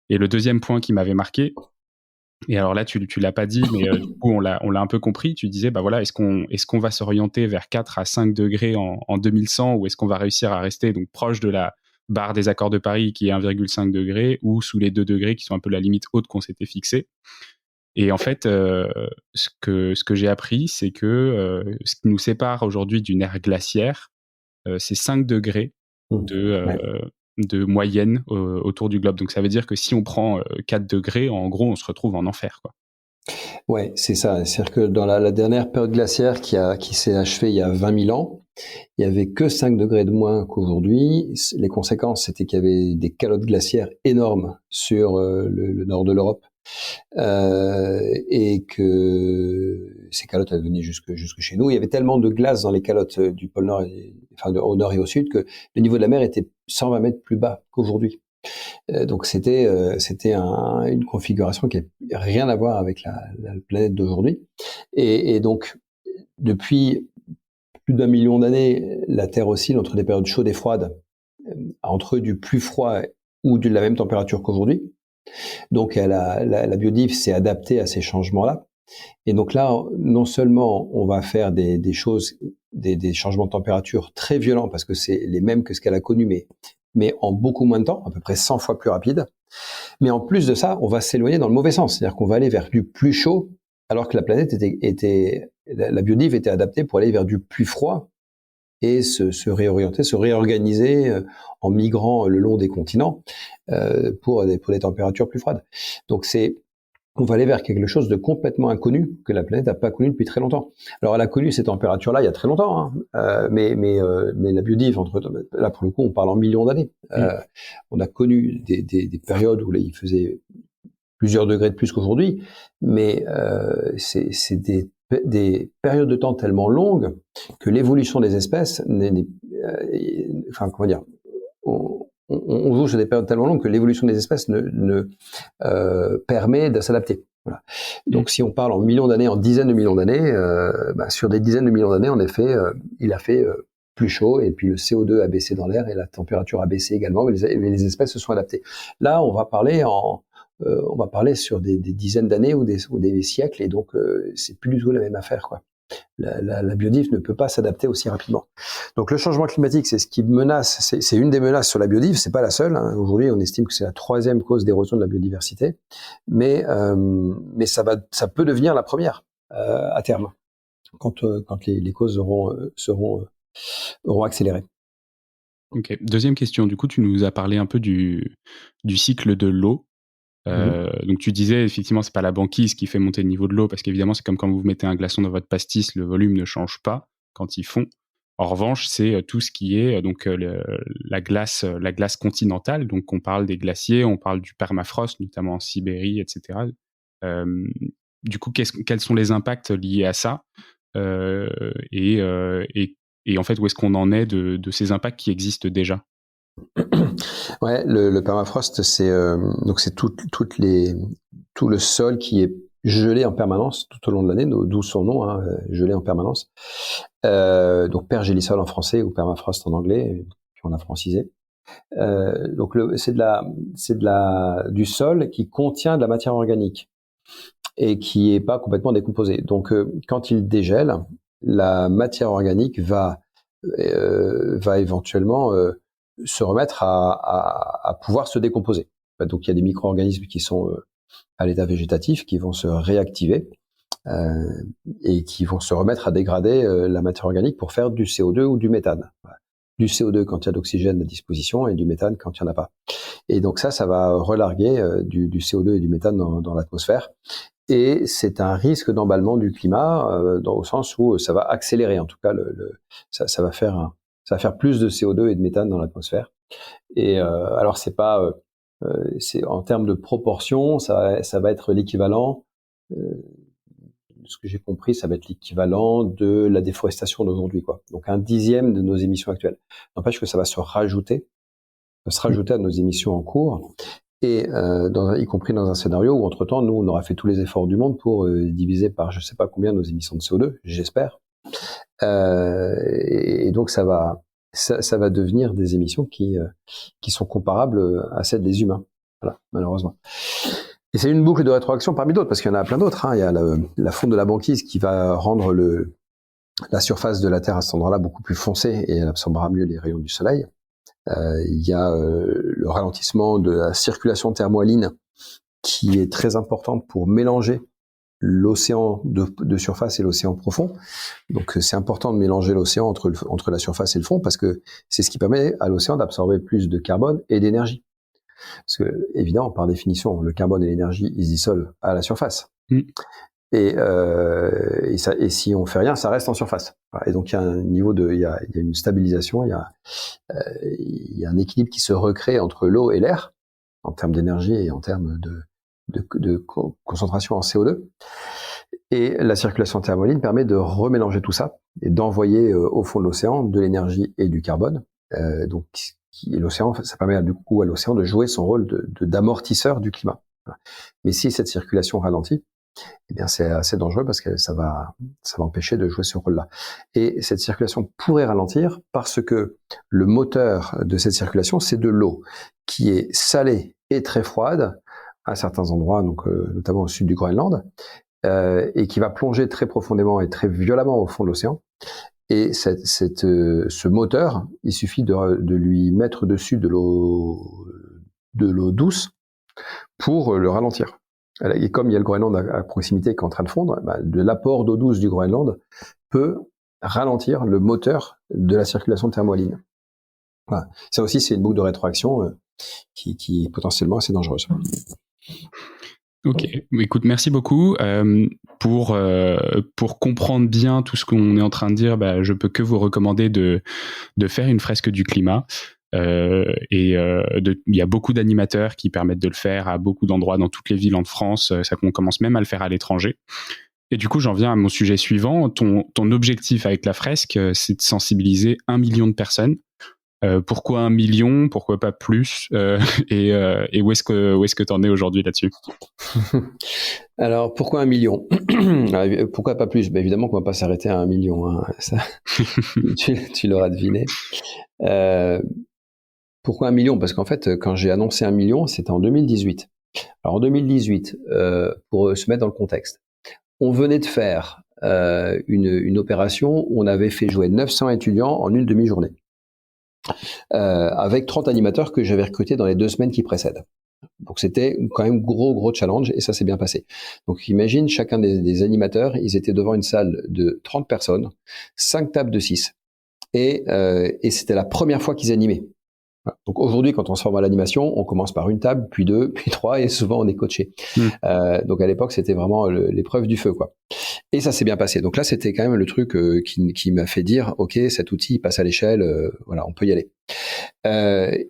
Speaker 1: Et le deuxième point qui m'avait marqué, et alors là, tu l'as pas dit, mais du coup, on l'a un peu compris. Tu disais, bah voilà, est-ce qu'on va s'orienter vers 4 à 5 degrés en 2100, ou est-ce qu'on va réussir à rester donc proche de la barre des accords de Paris qui est 1,5 degré, ou sous les 2 degrés qui sont un peu la limite haute qu'on s'était fixée. Et en fait, ce que j'ai appris, c'est que ce qui nous sépare aujourd'hui d'une ère glaciaire, c'est 5 degrés de moyenne autour du globe. Donc ça veut dire que si on prend 4 degrés, en gros, on se retrouve en enfer, quoi.
Speaker 2: Ouais, c'est ça. C'est-à-dire que dans la dernière période glaciaire qui s'est achevée il y a 20 000 ans, il y avait que 5 degrés de moins qu'aujourd'hui. Les conséquences, c'était qu'il y avait des calottes glaciaires énormes sur le nord de l'Europe, et que ces calottes elles venaient jusque chez nous. Il y avait tellement de glace dans les calottes du pôle Nord, au nord et au sud, que le niveau de la mer était 120 mètres plus bas qu'aujourd'hui. Donc c'était une configuration qui n'a rien à voir avec la planète d'aujourd'hui. Et donc depuis plus d'1 million d'années, la Terre oscille entre des périodes chaudes et froides, entre du plus froid ou de la même température qu'aujourd'hui. Donc la biodive s'est adaptée à ces changements-là. Et donc là, non seulement on va faire des choses, des changements de température très violents, parce que c'est les mêmes que ce qu'elle a connu, mais en beaucoup moins de temps, à peu près 100 fois plus rapide. Mais en plus de ça, on va s'éloigner dans le mauvais sens, c'est-à-dire qu'on va aller vers du plus chaud, alors que la planète la biodive était adaptée pour aller vers du plus froid et se réorienter, se réorganiser en migrant le long des continents pour des températures plus froides. Donc on va aller vers quelque chose de complètement inconnu que la planète n'a pas connu depuis très longtemps. Alors elle a connu ces températures-là il y a très longtemps, hein, mais la biodive, là pour le coup on parle en millions d'années. On a connu des périodes où là, il faisait plusieurs degrés de plus qu'aujourd'hui, mais c'est des périodes de temps tellement longues que l'évolution des espèces comment dire, on joue sur des périodes tellement longues que l'évolution des espèces ne permet de s'adapter. Voilà. Donc si on parle en millions d'années, en dizaines de millions d'années, sur des dizaines de millions d'années, en effet, il a fait plus chaud, et puis le CO2 a baissé dans l'air et la température a baissé également, mais les espèces se sont adaptées. Là, on va parler sur des dizaines d'années ou des siècles, et donc c'est plus du tout la même affaire, quoi. La biodive ne peut pas s'adapter aussi rapidement. Donc le changement climatique, c'est ce qui menace, c'est une des menaces sur la biodive, c'est pas la seule, hein. Aujourd'hui, on estime que c'est la 3e cause d'érosion de la biodiversité, mais ça peut devenir la première à terme, quand les causes seront accélérées.
Speaker 1: Ok. Deuxième question. Du coup, tu nous as parlé un peu du cycle de l'eau. Donc tu disais effectivement c'est pas la banquise qui fait monter le niveau de l'eau, parce qu'évidemment c'est comme quand vous mettez un glaçon dans votre pastis, le volume ne change pas quand il fond. En revanche, c'est tout ce qui est donc la glace continentale. Donc on parle des glaciers, on parle du permafrost, notamment en Sibérie, etc. Du coup, quels sont les impacts liés à ça, et en fait où est-ce qu'on en est de ces impacts qui existent déjà?
Speaker 2: Ouais, le permafrost, c'est tout le sol qui est gelé en permanence tout au long de l'année, d'où son nom, hein, gelé en permanence. Donc pergélisol en français ou permafrost en anglais, puis on a francisé. Donc c'est du sol qui contient de la matière organique et qui est pas complètement décomposée. Donc quand il dégèle, la matière organique va éventuellement se remettre à pouvoir se décomposer. Donc il y a des micro-organismes qui sont à l'état végétatif qui vont se réactiver et qui vont se remettre à dégrader la matière organique pour faire du CO2 ou du méthane. Voilà. Du CO2 quand il y a d'oxygène à disposition et du méthane quand il n'y en a pas. Et donc ça va relarguer du CO2 et du méthane dans l'atmosphère. Et c'est un risque d'emballement du climat au sens où ça va accélérer, en tout cas, ça va faire plus de CO2 et de méthane dans l'atmosphère. Et alors c'est en termes de proportion, ça va être l'équivalent. Ce que j'ai compris, ça va être l'équivalent de la déforestation d'aujourd'hui, quoi. Donc 1/10 de nos émissions actuelles. N'empêche que ça va se rajouter à nos émissions en cours, et y compris dans un scénario où entre-temps, nous, on aura fait tous les efforts du monde pour diviser par je sais pas combien nos émissions de CO2, j'espère. Et donc ça va devenir des émissions qui sont comparables à celles des humains. Voilà, malheureusement. Et c'est une boucle de rétroaction parmi d'autres, parce qu'il y en a plein d'autres. Il y a la fonte de la banquise qui va rendre la surface de la Terre à cet endroit-là beaucoup plus foncée et elle absorbera mieux les rayons du soleil. Il y a le ralentissement de la circulation thermohaline qui est très importante pour mélanger l'océan de surface et l'océan profond. Donc c'est important de mélanger l'océan entre la surface et le fond parce que c'est ce qui permet à l'océan d'absorber plus de carbone et d'énergie. Parce que, évidemment, par définition, le carbone et l'énergie, ils se dissolvent à la surface. Et si on fait rien, ça reste en surface. Voilà. Et donc, il y a un niveau il y a une stabilisation, il y a un équilibre qui se recrée entre l'eau et l'air, en termes d'énergie et en termes de concentration en CO2. Et la circulation thermohaline permet de remélanger tout ça et d'envoyer au fond de l'océan de l'énergie et du carbone. Donc, l'océan, ça permet du coup à l'océan de jouer son rôle d'amortisseur du climat. Mais si cette circulation ralentit, eh bien c'est assez dangereux parce que ça va empêcher de jouer ce rôle-là. Et cette circulation pourrait ralentir parce que le moteur de cette circulation, c'est de l'eau qui est salée et très froide à certains endroits, donc notamment au sud du Groenland, et qui va plonger très profondément et très violemment au fond de l'océan. Et ce moteur, il suffit de lui mettre dessus de l'eau douce pour le ralentir. Et comme il y a le Groenland à proximité qui est en train de fondre, de l'apport d'eau douce du Groenland peut ralentir le moteur de la circulation thermohaline. Voilà. Ça aussi, c'est une boucle de rétroaction qui est potentiellement assez dangereuse.
Speaker 1: Ok, écoute, merci beaucoup. Pour comprendre bien tout ce qu'on est en train de dire, je peux que vous recommander de faire une fresque du climat. Il y a beaucoup d'animateurs qui permettent de le faire à beaucoup d'endroits dans toutes les villes en France. Ça, on commence même à le faire à l'étranger. Et du coup, j'en viens à mon sujet suivant. Ton objectif avec la fresque, c'est de sensibiliser 1 million de personnes. Pourquoi 1 million? Pourquoi pas plus? Et où est-ce que t'en es aujourd'hui là-dessus?
Speaker 2: Alors, pourquoi 1 million? Pourquoi pas plus? Évidemment qu'on va pas s'arrêter à 1 million. Hein. Ça, tu l'auras deviné. Pourquoi 1 million? Parce qu'en fait, quand j'ai annoncé 1 million, c'était en 2018. Alors en 2018, pour se mettre dans le contexte, on venait de faire une opération où on avait fait jouer 900 étudiants en une demi-journée. Avec 30 animateurs que j'avais recrutés dans les 2 semaines qui précèdent. Donc c'était quand même gros challenge et ça s'est bien passé. Donc imagine chacun des animateurs, ils étaient devant une salle de 30 personnes, 5 tables de 6 et c'était la première fois qu'ils animaient. Donc aujourd'hui, quand on se forme à l'animation, on commence par une table, puis 2, puis 3 et souvent on est coaché. Donc à l'époque, c'était vraiment l'épreuve du feu, quoi. Et ça s'est bien passé. Donc là, c'était quand même le truc qui m'a fait dire, ok, cet outil il passe à l'échelle, voilà, on peut y aller.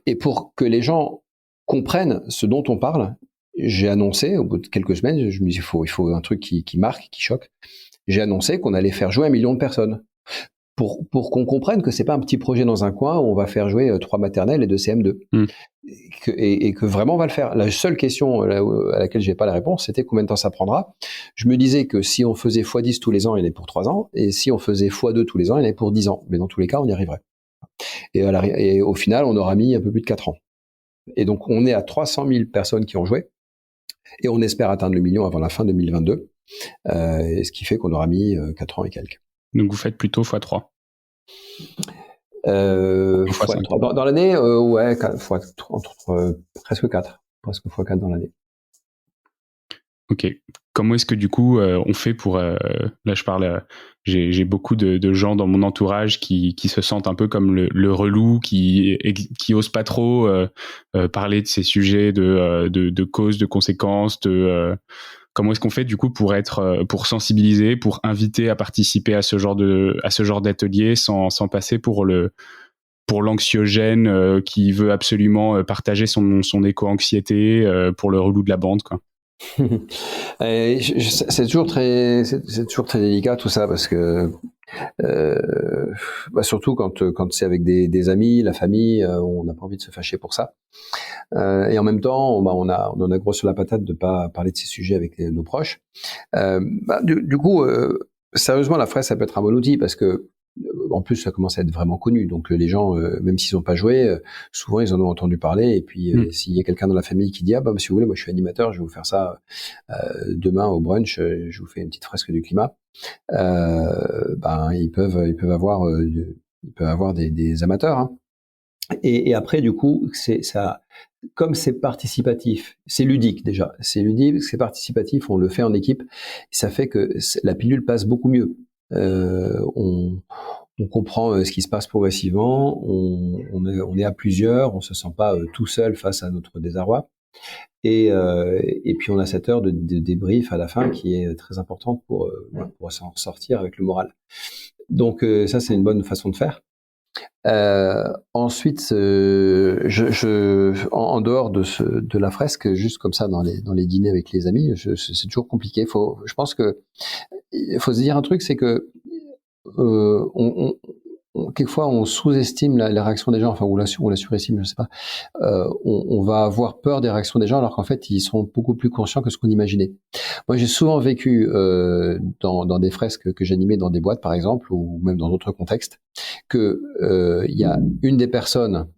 Speaker 2: Et pour que les gens comprennent ce dont on parle, j'ai annoncé au bout de quelques semaines, je me dis il faut un truc qui marque, qui choque. J'ai annoncé qu'on allait faire jouer 1 million de personnes. Pour qu'on comprenne que c'est pas un petit projet dans un coin où on va faire jouer 3 maternelles et 2 CM2. Et que vraiment on va le faire. La seule question à laquelle j'ai pas la réponse, c'était combien de temps ça prendra. Je me disais que si on faisait x10 tous les ans, il y en avait pour 3 ans, et si on faisait x2 tous les ans, il y en avait pour 10 ans. Mais dans tous les cas, on y arriverait. Et au final, on aura mis un peu plus de 4 ans. Et donc, on est à 300 000 personnes qui ont joué, et on espère atteindre le million avant la fin 2022, ce qui fait qu'on aura mis 4 ans et quelques.
Speaker 1: Donc vous faites plutôt x3.
Speaker 2: Dans l'année, ouais, presque 4. Presque x4 dans l'année.
Speaker 1: Ok. Comment est-ce que du coup on fait pour là je parle j'ai beaucoup de gens dans mon entourage qui se sentent un peu comme le relou qui ose pas trop parler de ces sujets de causes, de conséquences, comment est-ce qu'on fait du coup pour sensibiliser, pour inviter à participer à ce genre d'atelier sans passer pour l'anxiogène qui veut absolument partager son éco-anxiété pour le relou de la bande, quoi.
Speaker 2: C'est toujours très délicat tout ça parce que surtout quand c'est avec des amis, la famille, on n'a pas envie de se fâcher pour ça. Et en même temps, on en a gros sur la patate de pas parler de ces sujets avec nos proches. Du coup, sérieusement, la fraise, ça peut être un bon outil parce que en plus, ça commence à être vraiment connu. Donc les gens, même s'ils n'ont pas joué, souvent ils en ont entendu parler. Et puis s'il y a quelqu'un dans la famille qui dit si vous voulez, moi je suis animateur, je vais vous faire ça demain au brunch, je vous fais une petite fresque du climat. Ils peuvent avoir des amateurs. Hein. Et après, du coup, c'est ça. Comme c'est participatif, c'est ludique déjà. C'est ludique, c'est participatif. On le fait en équipe. Ça fait que la pilule passe beaucoup mieux. On comprend ce qui se passe progressivement, on est à plusieurs, on se sent pas tout seul face à notre désarroi, et puis on a cette heure de débrief à la fin qui est très importante pour s'en sortir avec le moral. Donc ça c'est une bonne façon de faire. Ensuite, en dehors de la fresque, juste comme ça dans les dîners avec les amis, c'est toujours compliqué. Je pense que il faut se dire un truc, c'est que quelquefois on sous-estime la réaction des gens, enfin ou la surestime, je sais pas. On va avoir peur des réactions des gens alors qu'en fait ils sont beaucoup plus conscients que ce qu'on imaginait. Moi j'ai souvent vécu dans des fresques que j'animais dans des boîtes par exemple ou même dans d'autres contextes que il y a une des personnes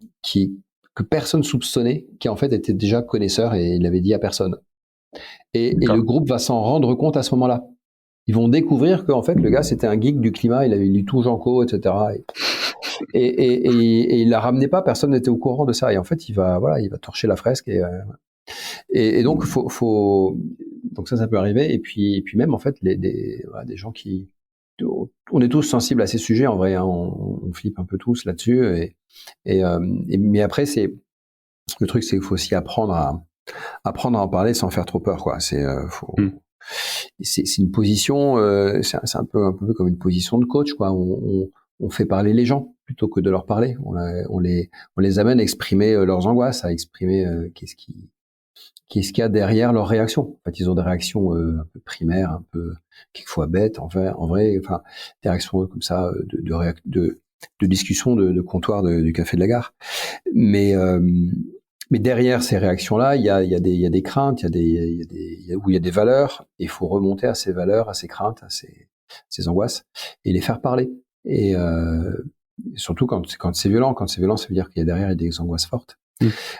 Speaker 2: que personne soupçonnait qui en fait était déjà connaisseur et il l'avait dit à personne. Et le groupe va s'en rendre compte à ce moment-là. Ils vont découvrir qu'en fait, le gars, c'était un geek du climat, il avait lu tout Janco, etc. Et il la ramenait pas, personne n'était au courant de ça. Et en fait, il va torcher la fresque. Et donc, donc ça peut arriver. Et puis même, en fait, des gens on est tous sensibles à ces sujets, en vrai, hein, on flippe un peu tous là-dessus. Mais après, le truc, c'est qu'il faut aussi apprendre à en parler sans faire trop peur, quoi. C'est une position, c'est un peu comme une position de coach, quoi. On fait parler les gens plutôt que de leur parler. On les amène à exprimer leurs angoisses, à exprimer qu'est-ce qu'il y a derrière leurs réactions. En fait, ils ont des réactions un peu primaires, un peu quelquefois bêtes, en vrai, enfin des réactions comme ça de discussion de comptoir du café de la gare. Mais derrière ces réactions-là, il y a des craintes, il y a des valeurs. Et il faut remonter à ces valeurs, à ces craintes, à ces angoisses, et les faire parler. Et surtout quand c'est violent. Quand c'est violent, ça veut dire qu'il y a derrière des angoisses fortes.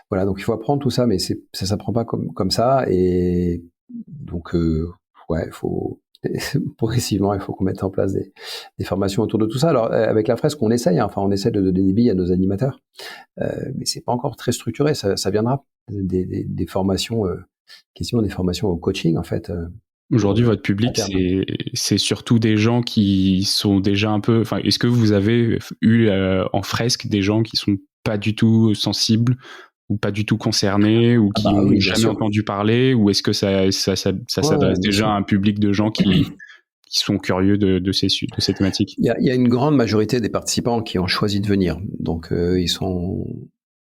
Speaker 2: Voilà, donc il faut apprendre tout ça, mais ça s'apprend pas comme ça. Et donc, il faut progressivement, il faut qu'on mette en place des formations autour de tout ça. Alors avec la fresque, on essaye, hein, enfin on essaie de donner des billes à nos animateurs, mais c'est pas encore très structuré. Ça viendra des formations, quasiment des formations au coaching en fait.
Speaker 1: Aujourd'hui, votre public, c'est surtout des gens qui sont déjà un peu. Enfin, est-ce que vous avez eu en fresque des gens qui sont pas du tout sensibles ou pas du tout concernés ou qui n'ont jamais entendu parler, ou est-ce que ça s'adresse déjà à un public de gens qui sont curieux de ces thématiques?
Speaker 2: Il y a une grande majorité des participants qui ont choisi de venir, donc ils sont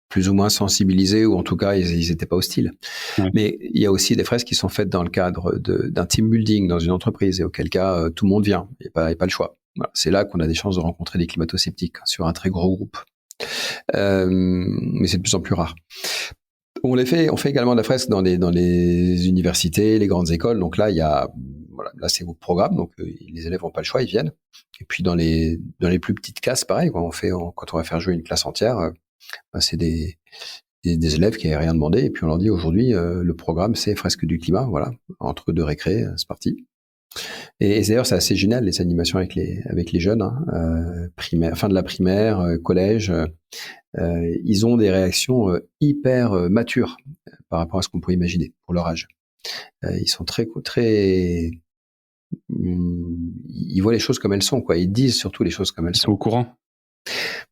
Speaker 2: plus ou moins sensibilisés, ou en tout cas ils n'étaient pas hostiles. Ouais. Mais il y a aussi des fresques qui sont faites dans le cadre d'un team building dans une entreprise, et auquel cas tout le monde vient, il n'y a pas le choix. Voilà. C'est là qu'on a des chances de rencontrer des climato-sceptiques sur un très gros groupe. Mais c'est de plus en plus rare. On fait également de la fresque dans les universités, les grandes écoles. Donc là, là c'est vos programmes. Donc les élèves n'ont pas le choix, ils viennent. Et puis dans les plus petites classes, pareil. Quand on va faire jouer une classe entière, c'est des élèves qui n'avaient rien demandé. Et puis on leur dit aujourd'hui, le programme c'est fresque du climat. Voilà, entre deux récrés, c'est parti. Et d'ailleurs, c'est assez génial, les animations avec les jeunes, hein, primaire, fin de la primaire, collège. Ils ont des réactions hyper matures par rapport à ce qu'on pourrait imaginer pour leur âge. Ils sont très ils voient les choses comme elles sont, quoi. Ils disent surtout les choses comme elles
Speaker 1: Ils
Speaker 2: sont.
Speaker 1: sont au courant.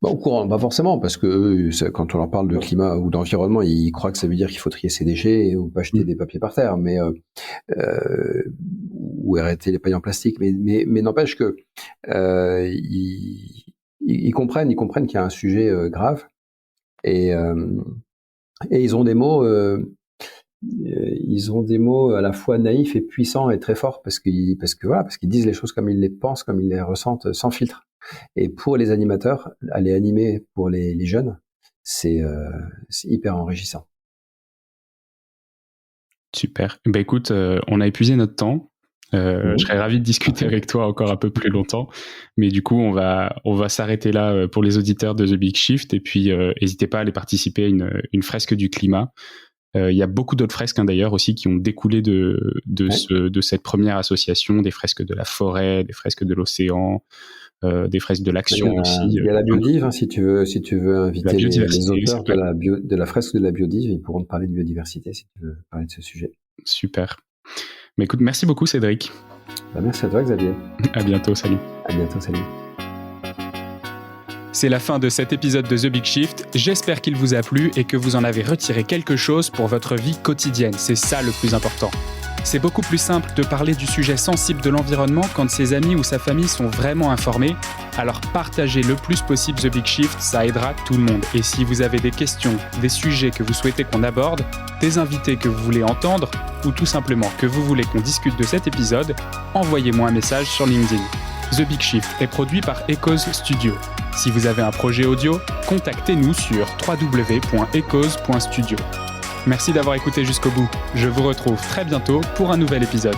Speaker 2: Au courant, pas forcément, parce que eux, quand on leur parle de climat ou d'environnement, ils croient que ça veut dire qu'il faut trier ses déchets ou pas jeter des papiers par terre, mais ou arrêter les pailles en plastique. Mais n'empêche que ils comprennent qu'il y a un sujet grave et ils ont des mots. Ils ont des mots à la fois naïfs et puissants et très forts parce qu'ils disent les choses comme ils les pensent, comme ils les ressentent, sans filtre. Et pour les animateurs, aller animer pour les jeunes, c'est hyper enrichissant.
Speaker 1: Super. Ben écoute, on a épuisé notre temps. Je serais ravi de discuter avec toi encore un peu plus longtemps, mais du coup on va s'arrêter là pour les auditeurs de The Big Shift, et puis n'hésitez pas à aller participer à une fresque du climat. Il y a beaucoup d'autres fresques d'ailleurs aussi qui ont découlé de cette première association, des fresques de la forêt, des fresques de l'océan, des fresques de l'action aussi.
Speaker 2: Il y a la biodive, si tu veux inviter les auteurs de la fresque de la biodive, ils pourront te parler de biodiversité si tu veux parler de ce sujet.
Speaker 1: Super. Mais écoute, merci beaucoup Cédric.
Speaker 2: Merci à toi Xavier.
Speaker 1: À bientôt, salut.
Speaker 2: À bientôt, salut.
Speaker 1: C'est la fin de cet épisode de The Big Shift. J'espère qu'il vous a plu et que vous en avez retiré quelque chose pour votre vie quotidienne. C'est ça le plus important. C'est beaucoup plus simple de parler du sujet sensible de l'environnement quand ses amis ou sa famille sont vraiment informés. Alors partagez le plus possible The Big Shift, ça aidera tout le monde. Et si vous avez des questions, des sujets que vous souhaitez qu'on aborde, des invités que vous voulez entendre, ou tout simplement que vous voulez qu'on discute de cet épisode, envoyez-moi un message sur LinkedIn. The Big Shift est produit par Echoes Studio. Si vous avez un projet audio, contactez-nous sur www.echoes.studio. Merci d'avoir écouté jusqu'au bout. Je vous retrouve très bientôt pour un nouvel épisode.